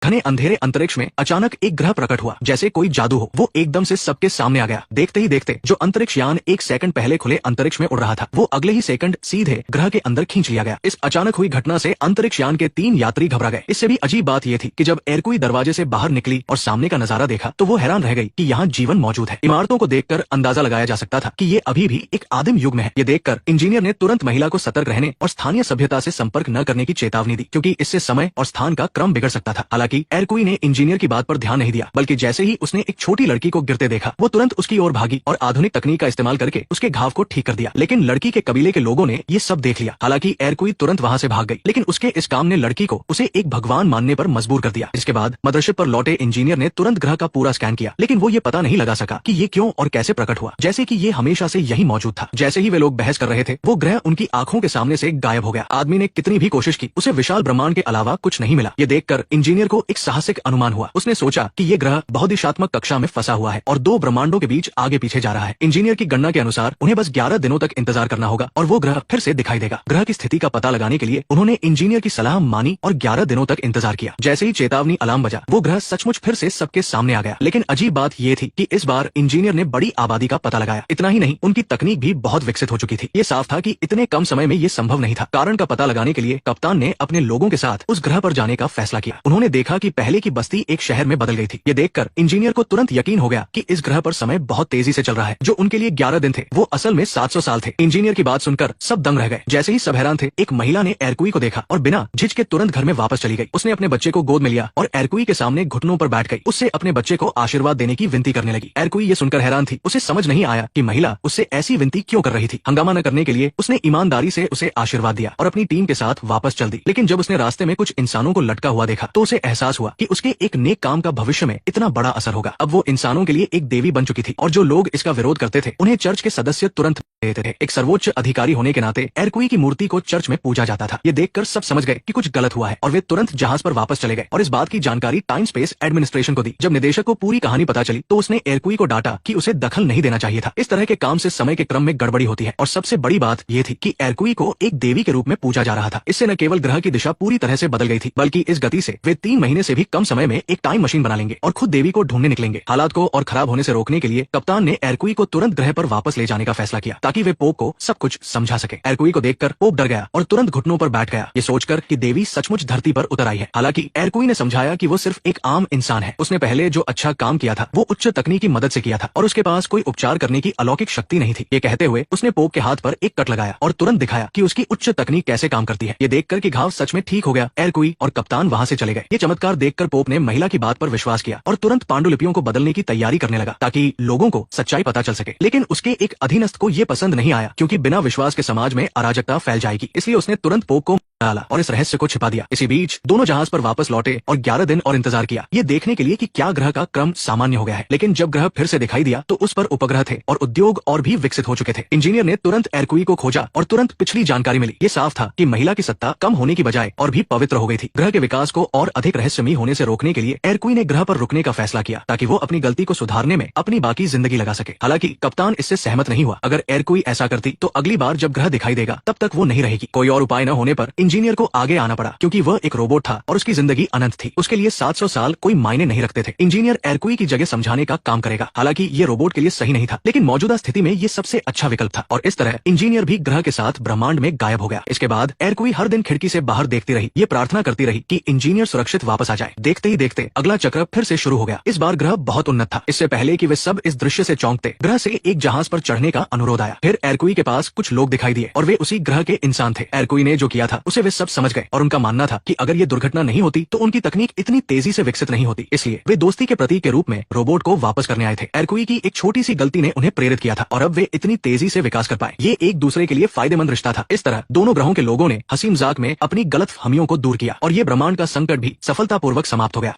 घने अंधेरे अंतरिक्ष में अचानक एक ग्रह प्रकट हुआ, जैसे कोई जादू हो। वो एकदम से सबके सामने आ गया। देखते ही देखते जो अंतरिक्ष यान एक सेकंड पहले खुले अंतरिक्ष में उड़ रहा था, वो अगले ही सेकंड सीधे ग्रह के अंदर खींच लिया गया। इस अचानक हुई घटना से अंतरिक्ष यान के 3 यात्री घबरा गए। इससे भी अजीब बात यह थी कि जब एरकुई दरवाजे से बाहर निकली और सामने का नजारा देखा तो वो हैरान रह गई कि यहाँ जीवन मौजूद है। इमारतों को देखकर अंदाजा लगाया जा सकता था कि ये अभी भी एक आदिम युग में है। ये देखकर इंजीनियर ने तुरंत महिला को सतर्क रहने और स्थानीय सभ्यता से संपर्क न करने की चेतावनी दी, क्योंकि इससे समय और स्थान का क्रम बिगड़ सकता था। हालांकि एरकुई ने इंजीनियर की बात पर ध्यान नहीं दिया, बल्कि जैसे ही उसने एक छोटी लड़की को गिरते देखा, वो तुरंत उसकी ओर भागी और आधुनिक तकनीक का इस्तेमाल करके उसके घाव को ठीक कर दिया। लेकिन लड़की के कबीले के लोगों ने ये सब देख लिया। हालांकि एरकुई तुरंत वहां से भाग गई, लेकिन उसके इस काम ने लड़की को उसे एक भगवान मानने पर मजबूर कर दिया। इसके बाद मदरशिप पर लौटे इंजीनियर ने तुरंत ग्रह का पूरा स्कैन किया, लेकिन वो ये पता नहीं लगा सका कि ये क्यों और कैसे प्रकट हुआ, जैसे कि ये हमेशा से यही मौजूद था। जैसे ही वे लोग बहस कर रहे थे, वो ग्रह उनकी आंखों के सामने से गायब हो गया। आदमी ने कितनी भी कोशिश की, उसे विशाल ब्रह्मांड के अलावा कुछ नहीं मिला। ये देखकर इंजीनियर को एक साहसिक अनुमान हुआ। उसने सोचा कि ये ग्रह बहुदिशात्मक कक्षा में फंसा हुआ है और 2 ब्रह्मांडों के बीच आगे पीछे जा रहा है। इंजीनियर की गणना के अनुसार उन्हें बस 11 दिनों तक इंतजार करना होगा और वो ग्रह फिर से दिखाई देगा। ग्रह की स्थिति का पता लगाने के लिए उन्होंने इंजीनियर की सलाह मानी और 11 दिनों तक इंतजार किया। जैसे ही चेतावनी अलार्म बजा, वो ग्रह सचमुच फिर से सबके सामने आ गया। लेकिन अजीब बात ये थी कि इस बार इंजीनियर ने बड़ी आबादी का पता लगाया। इतना ही नहीं, उनकी तकनीक भी बहुत विकसित हो चुकी थी। ये साफ था कि इतने कम समय में ये संभव नहीं था। कारण का पता लगाने के लिए कप्तान ने अपने लोगों के साथ उस ग्रह पर जाने का फैसला किया। उन्होंने देखा कि पहले की बस्ती एक शहर में बदल गई थी। ये देखकर इंजीनियर को तुरंत यकीन हो गया कि इस ग्रह पर समय बहुत तेजी से चल रहा है। जो उनके लिए 11 दिन थे, वो असल में 700 साल थे। इंजीनियर की बात सुनकर सब दंग रह गए। जैसे ही सब हैरान थे, एक महिला ने एरकुई को देखा और बिना झिझके तुरंत घर में वापस चली गई। उसने अपने बच्चे को गोद में लिया और एरकुई के सामने घुटनों पर बैठ गई। उससे अपने बच्चे को आशीर्वाद देने की विनती करने लगी। एरकुई ये सुनकर हैरान थी। उसे समझ नहीं आया कि महिला उससे ऐसी विनती क्यों कर रही थी। हंगामा न करने के लिए उसने ईमानदारी से उसे आशीर्वाद दिया और अपनी टीम के साथ वापस चल दी। लेकिन जब उसने रास्ते में कुछ इंसानों को लटका हुआ देखा, तो उसे एहसास हुआ कि उसके एक नेक काम का भविष्य में इतना बड़ा असर होगा। अब वो इंसानों के लिए एक देवी बन चुकी थी और जो लोग इसका विरोध करते थे, उन्हें चर्च के सदस्य तुरंत देते थे। एक सर्वोच्च अधिकारी होने के नाते एरकुई की मूर्ति को चर्च में पूजा जाता था। ये देखकर सब समझ गए कि कुछ गलत हुआ है और वे तुरंत जहाज पर वापस चले गए और इस बात की जानकारी टाइम स्पेस एडमिनिस्ट्रेशन को दी। जब निदेशक को पूरी कहानी पता चली, तो उसने एरकुई को डांटा कि उसे दखल नहीं देना चाहिए था। इस तरह के काम से समय के क्रम में गड़बड़ी होती है। और सबसे बड़ी बात यह थी कि एरकुई को एक देवी के रूप में पूजा जा रहा था। इससे न केवल ग्रह की दिशा पूरी तरह से बदल गई थी, बल्कि इस गति से वे 3 महीने से भी कम समय में एक टाइम मशीन बना लेंगे और खुद देवी को ढूंढने निकलेंगे। हालात को और खराब होने से रोकने के लिए कप्तान ने एरकुई को तुरंत ग्रह पर वापस ले जाने का फैसला किया, ताकि वे पोप को सब कुछ समझा सके। एरकुई को देखकर पोप डर गया और तुरंत घुटनों पर बैठ गया, ये सोचकर कि देवी सचमुच धरती पर उतर आई है। हालांकि एरकुई ने समझाया कि वो सिर्फ एक आम इंसान है। उसने पहले जो अच्छा काम किया था, वो उच्च तकनीकी मदद से किया था और उसके पास कोई उपचार करने की अलौकिक शक्ति नहीं थी। ये कहते हुए उसने पोप के हाथ पर एक कट लगाया और तुरंत दिखाया कि उसकी उच्च तकनीक कैसे काम करती है। ये देखकर कि घाव सच में ठीक हो गया, एरकुई और कप्तान वहां से चले गए। ये चमत्कार देखकर पोप ने महिला की बात पर विश्वास किया और तुरंत पांडुलिपियों को बदलने की तैयारी करने लगा, ताकि लोगों को सच्चाई पता चल सके। लेकिन उसके एक अधीनस्थ को ये पसंद नहीं आया, क्योंकि बिना विश्वास के समाज में अराजकता फैल जाएगी। इसलिए उसने तुरंत पोप को डाला और इस रहस्य को छिपा दिया। इसी बीच दोनों जहाज पर वापस लौटे और 11 दिन और इंतजार किया, ये देखने के लिए कि क्या ग्रह का क्रम सामान्य हो गया है। लेकिन जब ग्रह फिर से दिखाई दिया, तो उस पर उपग्रह थे और उद्योग और भी विकसित हो चुके थे। इंजीनियर ने तुरंत एरकुई को खोजा और तुरंत पिछली जानकारी मिली। ये साफ था कि महिला की सत्ता कम होने की बजाय और भी पवित्र हो गई थी। ग्रह के विकास को और अधिक रहस्यमयी होने से रोकने के लिए एरकुई ने ग्रह पर रुकने का फैसला किया, ताकि वो अपनी गलती को सुधारने में अपनी बाकी जिंदगी लगा सके। हालांकि कप्तान इससे सहमत नहीं हुआ। अगर एरकुई ऐसा करती, तो अगली बार जब ग्रह दिखाई देगा, तब तक वो नहीं रहेगी। कोई और उपाय न होने पर इंजीनियर को आगे आना पड़ा, क्योंकि वह एक रोबोट था और उसकी जिंदगी अनंत थी। उसके लिए 700 साल कोई मायने नहीं रखते थे। इंजीनियर एरकुई की जगह समझाने का काम करेगा। हालांकि ये रोबोट के लिए सही नहीं था, लेकिन मौजूदा स्थिति में ये सबसे अच्छा विकल्प था। और इस तरह इंजीनियर भी ग्रह के साथ ब्रह्मांड में गायब हो गया। इसके बाद एरकुई हर दिन खिड़की से बाहर देखती रही, ये प्रार्थना करती रही कि इंजीनियर सुरक्षित वापस आ जाए। देखते ही देखते अगला चक्र फिर से शुरू हो गया। इस बार ग्रह बहुत उन्नत था। इससे पहले कि वे सब इस दृश्य से चौंकते, ग्रह से एक जहाज पर चढ़ने का अनुरोध आया। फिर एरकुई के पास कुछ लोग दिखाई दिए और वे उसी ग्रह के इंसान थे। एरकुई ने जो किया था, उसे वे सब समझ गए और उनका मानना था कि अगर ये दुर्घटना नहीं होती, तो उनकी तकनीक इतनी तेजी से विकसित नहीं होती। इसलिए वे दोस्ती के प्रतीक के रूप में रोबोट को वापस करने आए थे। एरकुई की एक छोटी सी गलती ने उन्हें प्रेरित किया था और अब वे इतनी तेजी से विकास कर पाए। ये एक दूसरे के लिए फायदेमंद रिश्ता था। इस तरह दोनों ग्रहों के लोगों ने हंसी मजाक में अपनी गलतफहमियों को दूर किया और ये ब्रह्मांड का संकट भी सफलतापूर्वक समाप्त हो गया।